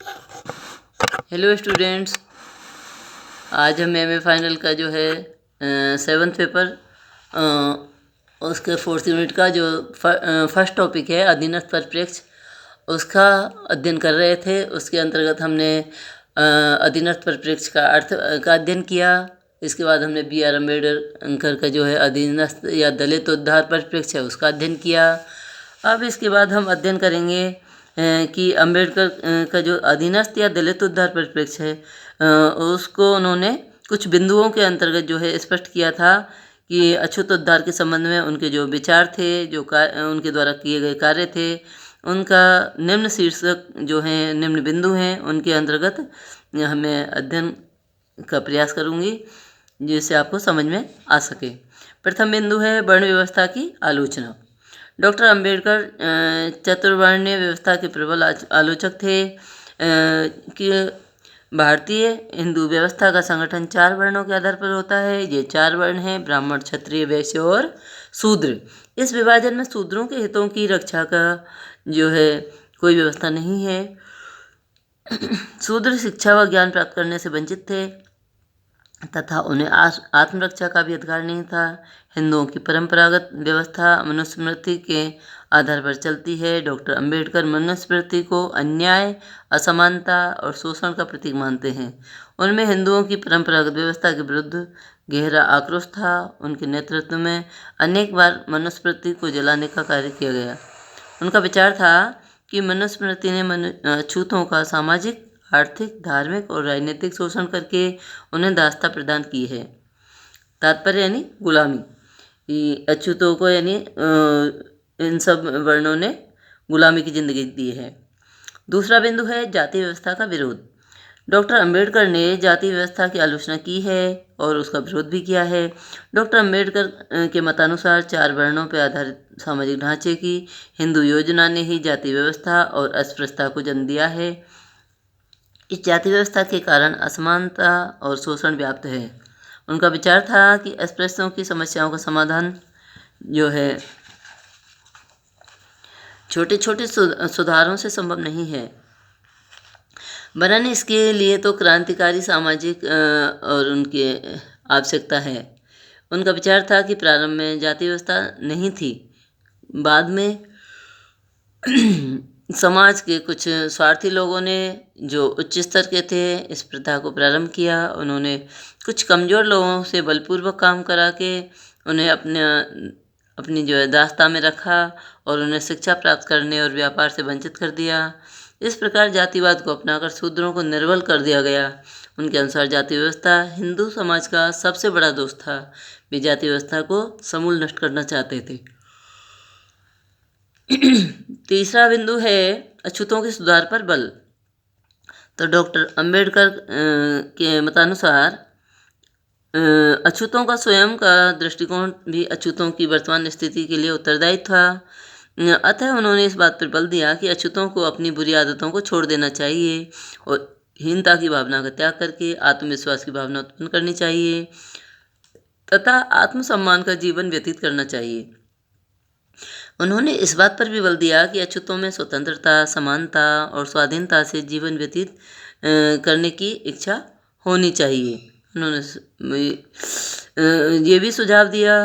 Hello students, आज हम MA final का जो है 7th पेपर उसके 4th यूनिट का जो फर्स्ट टॉपिक है अधीनस्थ परिप्रेक्ष्य, उसका अध्ययन कर रहे थे। उसके अंतर्गत हमने अधीनस्थ परिप्रेक्ष्य का अर्थ का अध्ययन किया। इसके बाद हमने बी.आर. अम्बेडकर का जो है अधीनस्थ या दलित उद्धार परिप्रेक्ष्य है उसका अध्ययन किया। अब इसके बाद हम अध्ययन करेंगे कि अम्बेडकर का जो अधीनस्थ या दलित उद्धार परिप्रेक्ष्य है उसको उन्होंने कुछ बिंदुओं के अंतर्गत जो है स्पष्ट किया था कि अछूत उद्धार के संबंध में उनके जो विचार थे, जो उनके द्वारा किए गए कार्य थे, उनका निम्न शीर्षक जो हैं, निम्न बिंदु हैं, उनके अंतर्गत हमें अध्ययन का प्रयास करूँगी जिससे आपको समझ में आ सके। प्रथम बिंदु है वर्ण व्यवस्था की आलोचना। डॉक्टर अम्बेडकर चतुर्वर्णीय व्यवस्था के प्रबल आलोचक थे कि भारतीय हिंदू व्यवस्था का संगठन 4 वर्णों के आधार पर होता है। ये 4 वर्ण हैं ब्राह्मण, क्षत्रिय, वैश्य और शूद्र। इस विभाजन में शूद्रों के हितों की रक्षा का जो है कोई व्यवस्था नहीं है। शूद्र शिक्षा व ज्ञान प्राप्त करने से वंचित थे तथा उन्हें आत्मरक्षा का भी अधिकार नहीं था। हिंदुओं की परंपरागत व्यवस्था मनुस्मृति के आधार पर चलती है। डॉक्टर अम्बेडकर मनुस्मृति को अन्याय, असमानता और शोषण का प्रतीक मानते हैं। उनमें हिंदुओं की परंपरागत व्यवस्था के विरुद्ध गहरा आक्रोश था। उनके नेतृत्व में अनेक बार मनुस्मृति को जलाने का कार्य किया गया। उनका विचार था कि मनुस्मृति ने अछूतों का सामाजिक, आर्थिक, धार्मिक और राजनीतिक शोषण करके उन्हें दासता प्रदान की है। तात्पर्य यानी गुलामी। अछूतों को यानी इन सब वर्णों ने गुलामी की जिंदगी दी है। दूसरा बिंदु है जाति व्यवस्था का विरोध। डॉक्टर अम्बेडकर ने जाति व्यवस्था की आलोचना की है और उसका विरोध भी किया है। डॉक्टर अम्बेडकर के मतानुसार 4 वर्णों पर आधारित सामाजिक ढांचे की हिंदू योजना ने ही जाति व्यवस्था और अस्पृश्यता को जन्म दिया है। इस जाति व्यवस्था के कारण असमानता और शोषण व्याप्त है। उनका विचार था कि अस्पृश्यों की समस्याओं का समाधान जो है छोटे छोटे सुधारों से संभव नहीं है, वरन इसके लिए तो क्रांतिकारी सामाजिक और उनकी आवश्यकता है। उनका विचार था कि प्रारंभ में जाति व्यवस्था नहीं थी, बाद में समाज के कुछ स्वार्थी लोगों ने जो उच्च स्तर के थे इस प्रथा को प्रारंभ किया। उन्होंने कुछ कमज़ोर लोगों से बलपूर्वक काम करा के उन्हें अपनी जो है दास्ता में रखा और उन्हें शिक्षा प्राप्त करने और व्यापार से वंचित कर दिया। इस प्रकार जातिवाद को अपनाकर शूद्रों को निर्बल कर दिया गया। उनके अनुसार जाति व्यवस्था हिंदू समाज का सबसे बड़ा दोष था। वे जाति व्यवस्था को समूल नष्ट करना चाहते थे। तीसरा बिंदु है अछूतों के सुधार पर बल। तो डॉक्टर अम्बेडकर के मतानुसार अछूतों का स्वयं का दृष्टिकोण भी अछूतों की वर्तमान स्थिति के लिए उत्तरदायी था। अतः उन्होंने इस बात पर बल दिया कि अछूतों को अपनी बुरी आदतों को छोड़ देना चाहिए और हीनता की भावना का त्याग करके आत्मविश्वास की भावना उत्पन्न करनी चाहिए तथा आत्मसम्मान का जीवन व्यतीत करना चाहिए। उन्होंने इस बात पर भी बल दिया कि अछूतों में स्वतंत्रता, समानता और स्वाधीनता से जीवन व्यतीत करने की इच्छा होनी चाहिए। उन्होंने ये भी सुझाव दिया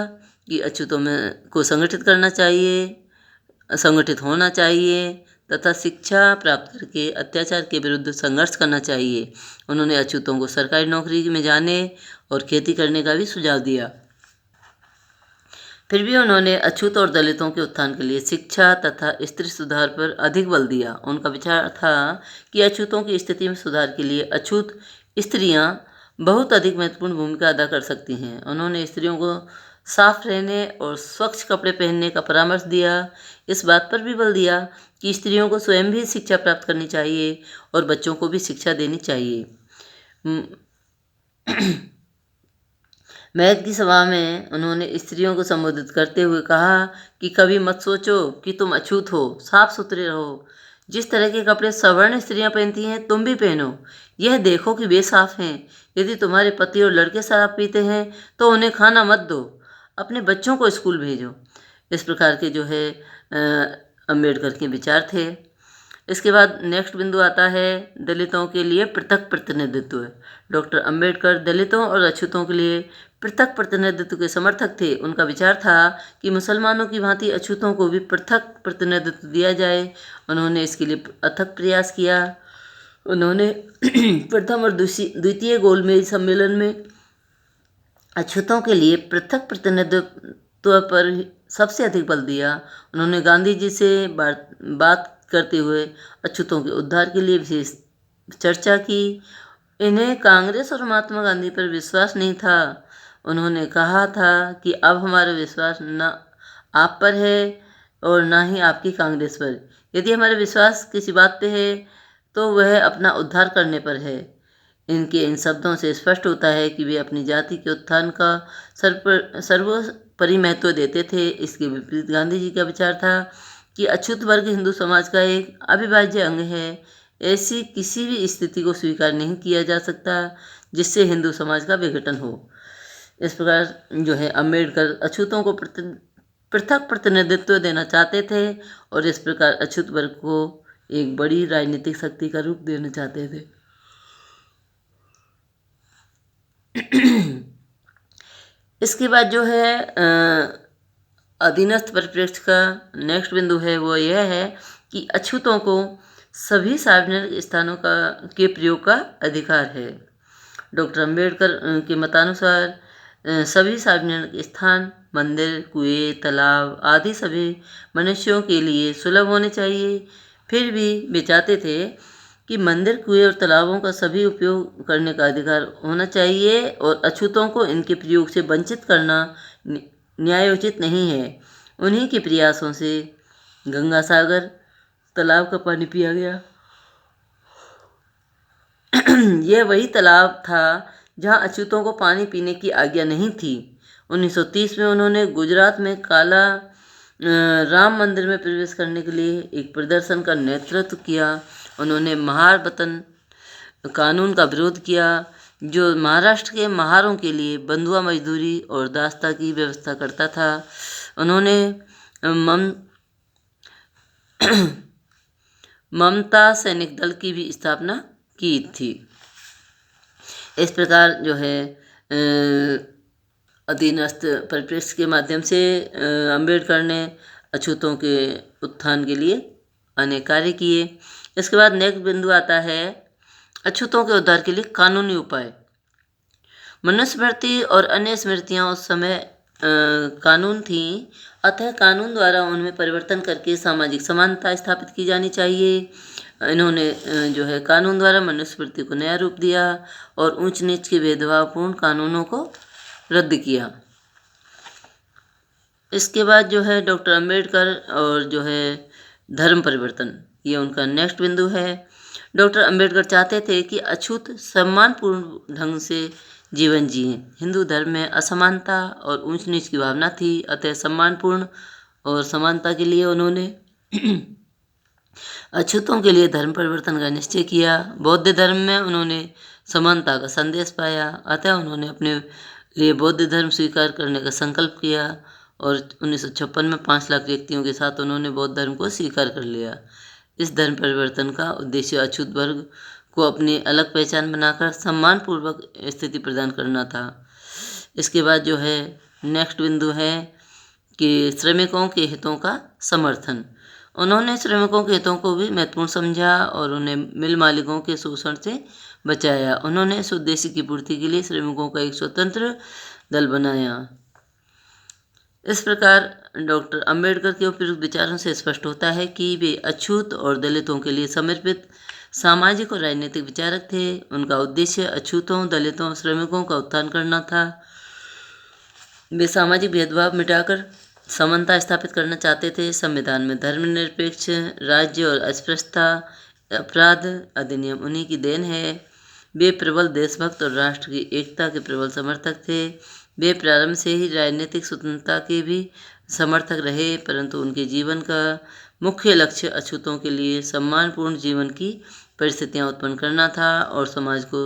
कि अछूतों में को संगठित करना चाहिए, संगठित होना चाहिए तथा शिक्षा प्राप्त करके अत्याचार के विरुद्ध संघर्ष करना चाहिए। उन्होंने अछूतों को सरकारी नौकरी में जाने और खेती करने का भी सुझाव दिया। फिर भी उन्होंने अछूत और दलितों के उत्थान के लिए शिक्षा तथा स्त्री सुधार पर अधिक बल दिया। उनका विचार था कि अछूतों की स्थिति में सुधार के लिए अछूत स्त्रियां बहुत अधिक महत्वपूर्ण भूमिका अदा कर सकती हैं। उन्होंने स्त्रियों को साफ रहने और स्वच्छ कपड़े पहनने का परामर्श दिया। इस बात पर भी बल दिया कि स्त्रियों को स्वयं भी शिक्षा प्राप्त करनी चाहिए और बच्चों को भी शिक्षा देनी चाहिए। महत की सभा में उन्होंने स्त्रियों को संबोधित करते हुए कहा कि कभी मत सोचो कि तुम अछूत हो, साफ सुथरे रहो। जिस तरह के कपड़े सवर्ण स्त्रियां पहनती हैं तुम भी पहनो। यह देखो कि वे साफ हैं। यदि तुम्हारे पति और लड़के शराब पीते हैं तो उन्हें खाना मत दो, अपने बच्चों को स्कूल भेजो। इस प्रकार के जो है अम्बेडकर के विचार थे। इसके बाद नेक्स्ट बिंदु आता है दलितों के लिए पृथक प्रतिनिधित्व। डॉक्टर अंबेडकर दलितों और अछूतों के लिए पृथक प्रतिनिधित्व के समर्थक थे। उनका विचार था कि मुसलमानों की भांति अछूतों को भी पृथक प्रतिनिधित्व दिया जाए। उन्होंने इसके लिए अथक प्रयास किया। उन्होंने प्रथम और द्वितीय गोलमेज सम्मेलन में अछूतों के लिए पृथक प्रतिनिधित्व पर सबसे अधिक बल दिया। उन्होंने गांधी जी से बात करते हुए अछूतों के उद्धार के लिए विशेष चर्चा की। इन्हें कांग्रेस और महात्मा गांधी पर विश्वास नहीं था। उन्होंने कहा था कि अब हमारा विश्वास न आप पर है और न ही आपकी कांग्रेस पर। यदि हमारा विश्वास किसी बात पे है तो वह अपना उद्धार करने पर है। इनके इन शब्दों से स्पष्ट होता है कि वे अपनी जाति के उत्थान का सर्वोपरि महत्व देते थे। इसके विपरीत गांधी जी का विचार था कि अछूत वर्ग हिंदू समाज का एक अविभाज्य अंग है। ऐसी किसी भी स्थिति को स्वीकार नहीं किया जा सकता जिससे हिंदू समाज का विघटन हो। इस प्रकार जो है अम्बेडकर अछूतों को पृथक प्रतिनिधित्व देना चाहते थे और इस प्रकार अछूत वर्ग को एक बड़ी राजनीतिक शक्ति का रूप देना चाहते थे। इसके बाद जो है अधीनस्थ परिप्रेक्ष्य का नेक्स्ट बिंदु है वो यह है कि अछूतों को सभी सार्वजनिक स्थानों के प्रयोग का अधिकार है। डॉक्टर अंबेडकर के मतानुसार सभी सार्वजनिक स्थान, मंदिर, कुएं, तालाब आदि सभी मनुष्यों के लिए सुलभ होने चाहिए। फिर भी वे चाहते थे कि मंदिर, कुएं और तालाबों का सभी उपयोग करने का अधिकार होना चाहिए और अछूतों को इनके प्रयोग से वंचित करना न्यायोचित नहीं है। उन्हीं के प्रयासों से गंगा सागर तालाब का पानी पिया गया। यह वही तालाब था जहां अछूतों को पानी पीने की आज्ञा नहीं थी। 1930 में उन्होंने गुजरात में काला राम मंदिर में प्रवेश करने के लिए एक प्रदर्शन का नेतृत्व किया। उन्होंने महार वतन कानून का विरोध किया जो महाराष्ट्र के महारों के लिए बंधुआ मजदूरी और दास्ता की व्यवस्था करता था। उन्होंने ममता सैनिक दल की भी स्थापना की थी। इस प्रकार जो है अधीनस्थ परिप्रेक्ष्य के माध्यम से अंबेडकर ने अछूतों के उत्थान के लिए अनेक कार्य किए। इसके बाद नेक्स्ट बिंदु आता है अछूतों के उद्धार के लिए कानूनी उपाय। मनुस्मृति और अन्य स्मृतियाँ उस समय कानून थी, अतः कानून द्वारा उनमें परिवर्तन करके सामाजिक समानता स्थापित की जानी चाहिए। इन्होंने जो है कानून द्वारा मनुस्मृति को नया रूप दिया और ऊंच नीच के भेदभावपूर्ण कानूनों को रद्द किया। इसके बाद जो है डॉक्टर अंबेडकर और जो है धर्म परिवर्तन, ये उनका नेक्स्ट बिंदु है। डॉक्टर अंबेडकर चाहते थे कि अछूत सम्मानपूर्ण ढंग से जीवन जिएं। हिंदू धर्म में असमानता और ऊंच नीच की भावना थी, अतः सम्मानपूर्ण और समानता के लिए उन्होंने अछूतों के लिए धर्म परिवर्तन का निश्चय किया। बौद्ध धर्म में उन्होंने समानता का संदेश पाया, अतः उन्होंने अपने लिए बौद्ध धर्म स्वीकार करने का संकल्प किया और 1956 में 5 लाख व्यक्तियों के साथ उन्होंने बौद्ध धर्म को स्वीकार कर लिया। इस धर्म परिवर्तन का उद्देश्य अछूत वर्ग को अपनी अलग पहचान बनाकर सम्मानपूर्वक स्थिति प्रदान करना था। इसके बाद जो है नेक्स्ट बिंदु है कि श्रमिकों के हितों का समर्थन। उन्होंने श्रमिकों के हितों को भी महत्वपूर्ण समझा और उन्हें मिल मालिकों के शोषण से बचाया। उन्होंने इस उद्देश्य की पूर्ति के लिए श्रमिकों का एक स्वतंत्र दल बनाया। इस प्रकार डॉक्टर अंबेडकर के उपयुक्त विचारों से स्पष्ट होता है कि वे अछूत और दलितों के लिए समर्पित सामाजिक और राजनीतिक विचारक थे। उनका उद्देश्य अछूतों, दलितों और श्रमिकों का उत्थान करना था। वे सामाजिक भेदभाव मिटाकर समानता स्थापित करना चाहते थे। संविधान में धर्मनिरपेक्ष राज्य और अस्पृश्यता अपराध अधिनियम उन्हीं की देन है। वे प्रबल देशभक्त और राष्ट्र की एकता के प्रबल समर्थक थे। वे प्रारंभ से ही राजनीतिक स्वतंत्रता के भी समर्थक रहे, परंतु उनके जीवन का मुख्य लक्ष्य अछूतों के लिए सम्मानपूर्ण जीवन की परिस्थितियां उत्पन्न करना था और समाज को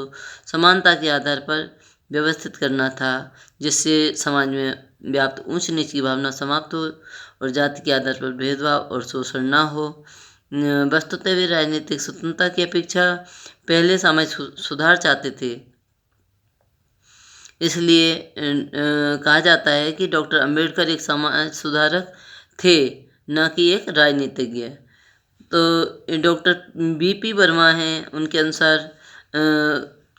समानता के आधार पर व्यवस्थित करना था, जिससे समाज में व्याप्त ऊंच नीच की भावना समाप्त हो और जाति के आधार पर भेदभाव और शोषण ना हो। वस्तुतः वे राजनीतिक स्वतंत्रता की अपेक्षा पहले सामाजिक सुधार चाहते थे। इसलिए कहा जाता है कि डॉक्टर अंबेडकर एक समाज सुधारक थे, न कि एक राजनीतिज्ञ। तो डॉक्टर बीपी वर्मा हैं, उनके अनुसार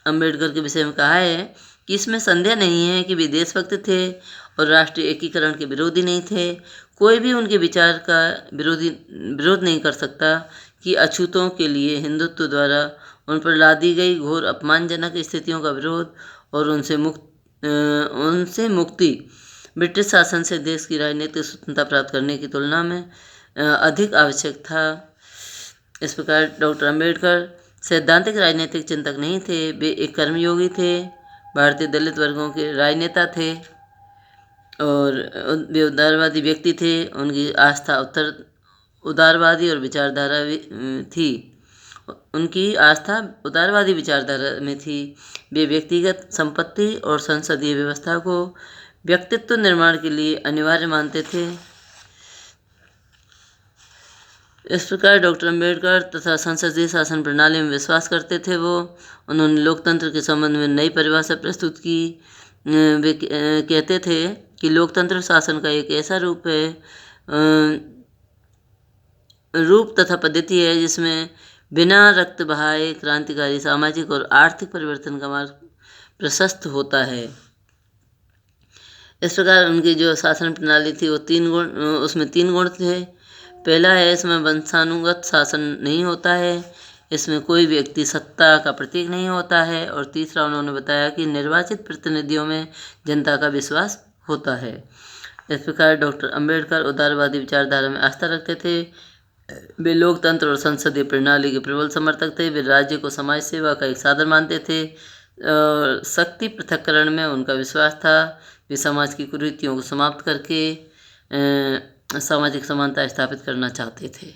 अंबेडकर के विषय में कहा है कि इसमें संदेह नहीं है कि वे देशभक्त थे और राष्ट्रीय एकीकरण के विरोधी नहीं थे। कोई भी उनके विचार का विरोध नहीं कर सकता कि अछूतों के लिए हिंदुत्व द्वारा उन पर लादी गई घोर अपमानजनक स्थितियों का विरोध और उनसे मुक्ति ब्रिटिश शासन से देश की राजनीतिक स्वतंत्रता प्राप्त करने की तुलना में अधिक आवश्यक था। इस प्रकार डॉक्टर अंबेडकर सैद्धांतिक राजनीतिक चिंतक नहीं थे, वे एक कर्मयोगी थे, भारतीय दलित वर्गों के राजनेता थे और वे उदारवादी व्यक्ति थे। उनकी आस्था उदारवादी और विचारधारा थी। उनकी आस्था उदारवादी विचारधारा में थी। वे व्यक्तिगत संपत्ति और संसदीय व्यवस्था को व्यक्तित्व निर्माण के लिए अनिवार्य मानते थे। इस प्रकार डॉक्टर अंबेडकर तथा संसदीय शासन प्रणाली में विश्वास करते थे। उन्होंने लोकतंत्र के संबंध में नई परिभाषा प्रस्तुत की। वे कहते थे कि लोकतंत्र शासन का एक ऐसा रूप तथा पद्धति है जिसमें बिना रक्त बहाए क्रांतिकारी सामाजिक और आर्थिक परिवर्तन का मार्ग प्रशस्त होता है। इस प्रकार उनकी जो शासन प्रणाली थी वो उसमें 3 गुण थे। पहला है, इसमें वंशानुगत शासन नहीं होता है, इसमें कोई व्यक्ति सत्ता का प्रतीक नहीं होता है, और तीसरा उन्होंने बताया कि निर्वाचित प्रतिनिधियों में जनता का विश्वास होता है। इस प्रकार डॉक्टर अंबेडकर उदारवादी विचारधारा में आस्था रखते थे। वे लोकतंत्र और संसदीय प्रणाली के प्रबल समर्थक थे। वे राज्य को समाज सेवा का एक साधन मानते थे। शक्ति पृथक्करण में उनका विश्वास था। वे समाज की कुरीतियों को समाप्त करके सामाजिक समानता स्थापित करना चाहते थे।